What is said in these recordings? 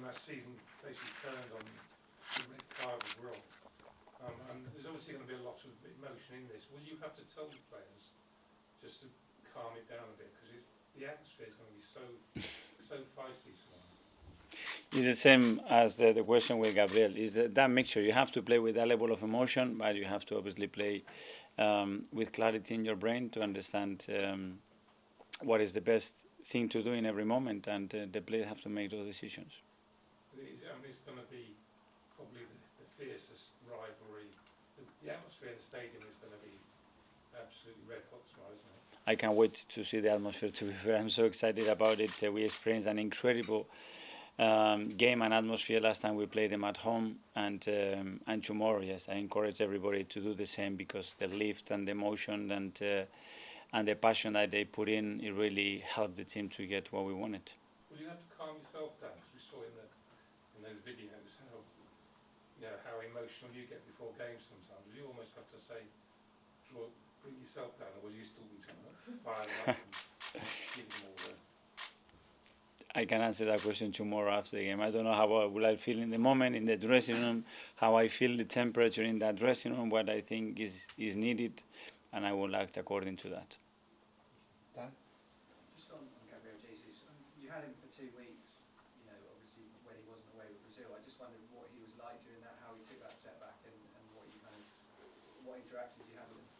last season basically turned on Rick Carver's role. And there's obviously going to be a lot of emotion in this. Will you have to tell the players just to calm it down a bit? Because the atmosphere is going to be so feisty tomorrow. It's the same as the question with Gabriel. Is that mixture? You have to play with that level of emotion, but you have to obviously play with clarity in your brain to understand what is the best thing to do in every moment, and the players have to make those decisions. It's going to be probably the fiercest rivalry. The atmosphere in the stadium is going to be absolutely red hot tomorrow, isn't it? I can't wait to see the atmosphere, to be fair. I'm so excited about it. We experienced an incredible game and atmosphere last time we played them at home, and tomorrow, yes, I encourage everybody to do the same, because the lift and the emotion and the passion that they put in, it really helped the team to get what we wanted. Will you have to calm yourself down? Because we saw in those videos how emotional you get before games sometimes. You almost have to say, bring yourself down, or will you still be trying to fire them up and give them all the... I can answer that question tomorrow after the game. I don't know how will I feel in the moment in the dressing room, how I feel the temperature in that dressing room, what I think is needed, and I will act according to that. Dan? Just on Gabriel Jesus, you had him for 2 weeks, obviously when he wasn't away with Brazil. I just wondered what he was like during that, how he took that setback, and what interactions you had with him.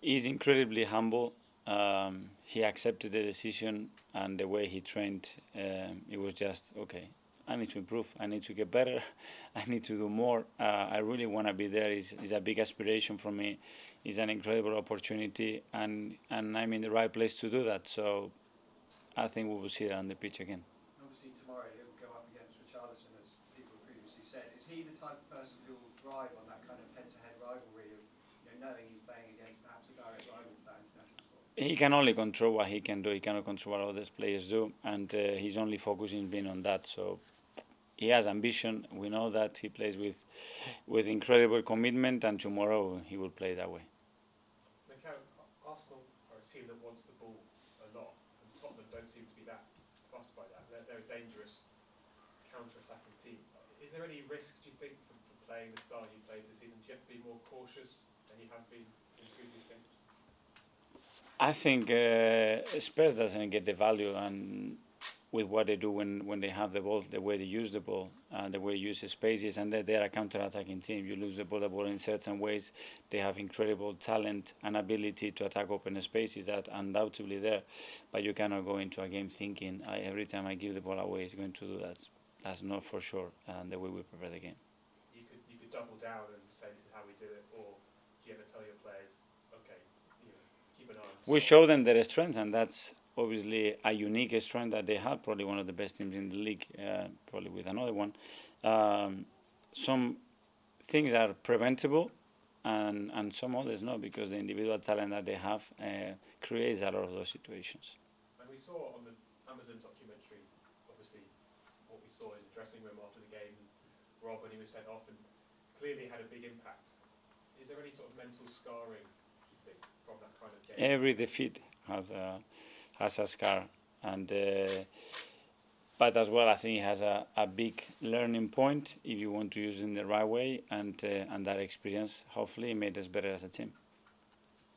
He's incredibly humble. He accepted the decision, and the way he trained, it was just, okay, I need to improve, I need to get better, I need to do more. I really want to be there. It's a big aspiration for me. It's an incredible opportunity, and I'm in the right place to do that. So I think we will see it on the pitch again. Obviously tomorrow he'll go up against Richarlison, as people previously said. Is he the type of person who will thrive on that kind of head-to-head rivalry of knowing he's playing against perhaps a direct rival for that international sport? He can only control what he can do. He cannot control what other players do, and he's only focusing being on that. So he has ambition. We know that he plays with incredible commitment, and tomorrow he will play that way. Mikel, Arsenal are a team that wants the ball a lot, and Tottenham don't seem to be that fussed by that. They're a dangerous counter-attacking team. Is there any risk, do you think, for playing the style you played this season? Do you have to be more cautious than you have been in previous games? I think Spurs doesn't get the value and with what they do when they have the ball, the way they use the ball, the way they use the spaces, and they're a counter-attacking team. You lose the ball in certain ways. They have incredible talent and ability to attack open spaces that undoubtedly there, but you cannot go into a game thinking every time I give the ball away, it's going to do that. That's not for sure the way we prepare the game. You could double down and say this is how we do it, or do you ever tell your players, okay, keep an eye on... We show them their strengths, and that's obviously a unique strength that they have, probably one of the best teams in the league, probably with another one. Some things are preventable, and some others not, because the individual talent that they have creates a lot of those situations. And we saw on the Amazon documentary, obviously, what we saw in the dressing room after the game, Rob, when he was sent off, and clearly had a big impact. Is there any sort of mental scarring, you think, from that kind of game? Every defeat has a scar, and but as well, I think it has a big learning point if you want to use it in the right way, and that experience hopefully made us better as a team.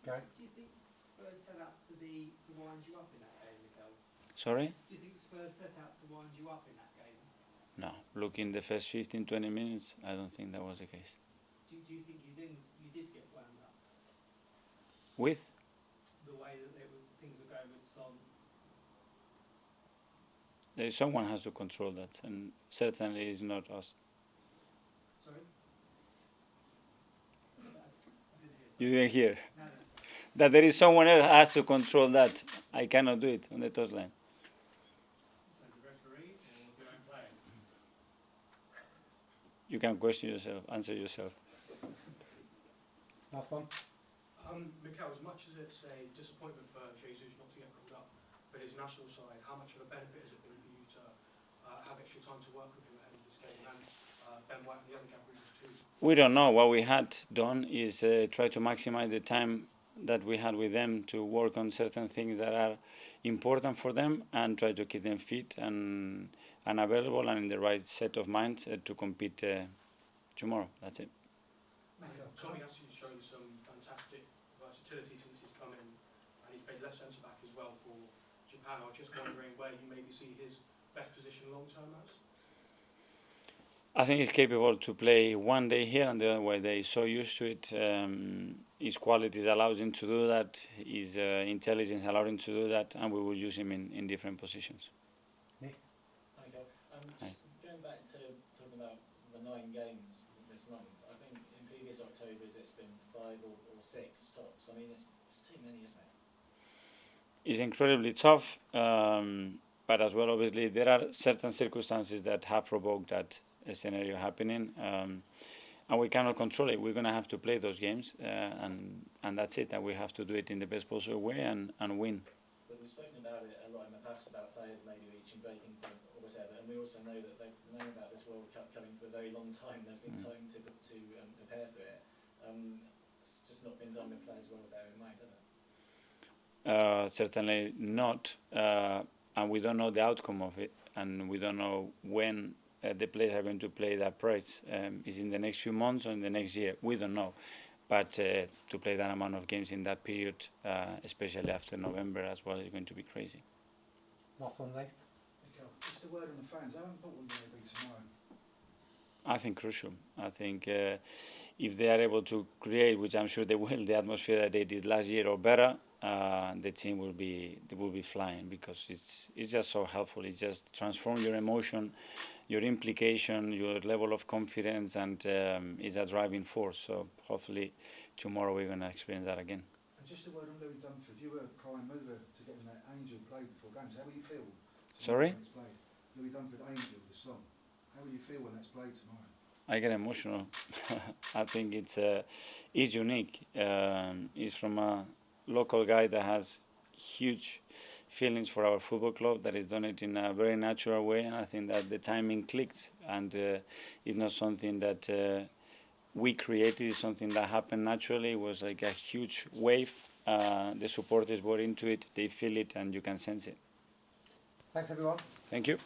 Okay. Do you think Spurs set out to wind you up in that game, Mikel? Sorry? Do you think Spurs set out to wind you up in that game? No. Look, in the first 15-20 minutes, I don't think that was the case. Do you think you did get wound up? With? The way that things were going with Son. Someone has to control that, and certainly it's not us. Sorry? You didn't hear? No, no, That there is someone else has to control that. I cannot do it on the touchline. So the referee or your own players? You can question yourself, answer yourself. Last one. Mikel, as much as it's a disappointment for Jesus not to get called up for his national side, how much of a benefit has it been for you to have extra time to work with him ahead of this game, and Ben White and the other Gabriels too? We don't know. What we had done is try to maximize the time that we had with them to work on certain things that are important for them and try to keep them fit and available and in the right set of minds to compete tomorrow. That's it. Tommy has shown some fantastic versatility since he's come in, and he's played left centre back as well for Japan. I was just wondering where you maybe see his best position long term as. I think he's capable to play one day here and the other way. He's so used to it. His qualities allows him to do that. His intelligence allows him to do that, and we will use him in different positions. Okay. Just going back to talking about the 9 games this month, I think in previous Octobers it's been 5 or 6 tops. I mean, it's too many, isn't it? It's incredibly tough, but as well, obviously, there are certain circumstances that have provoked that scenario happening, and we cannot control it. We're going to have to play those games, and that's it. And we have to do it in the best possible way and win. But we've spoken about it a lot in the past about players maybe reaching breaking point or whatever, and we also know that they've known about this World Cup coming for a very long time. There's been time to prepare for it. It's just not been done with players well with their in mind, has it? Certainly not, and we don't know the outcome of it, and we don't know when the players are going to play that price. Is in the next few months or in the next year? We don't know. But to play that amount of games in that period, especially after November as well, is going to be crazy. Last one, Leith. Mikel, just a word on the fans. How important will they be tomorrow? I think crucial. I think if they are able to create, which I'm sure they will, the atmosphere that they did last year or better, the team will be flying, because it's just so helpful. It just transforms your emotion, your implication, your level of confidence, and is a driving force. So hopefully tomorrow we're going to experience that again. And just a word on Louis Dunford. You were a prime mover to getting that Angel played before games. How will you feel? Sorry? When it's played? Louis Dunford, Angel, the song. How will you feel when that's played tomorrow? I get emotional. I think it's unique. It's from a local guy that has huge feelings for our football club, that has done it in a very natural way, and I think that the timing clicked, and it's not something that we created. It's something that happened naturally. It was like a huge wave. The supporters bought into it, they feel it, and you can sense it. Thanks, everyone. Thank you.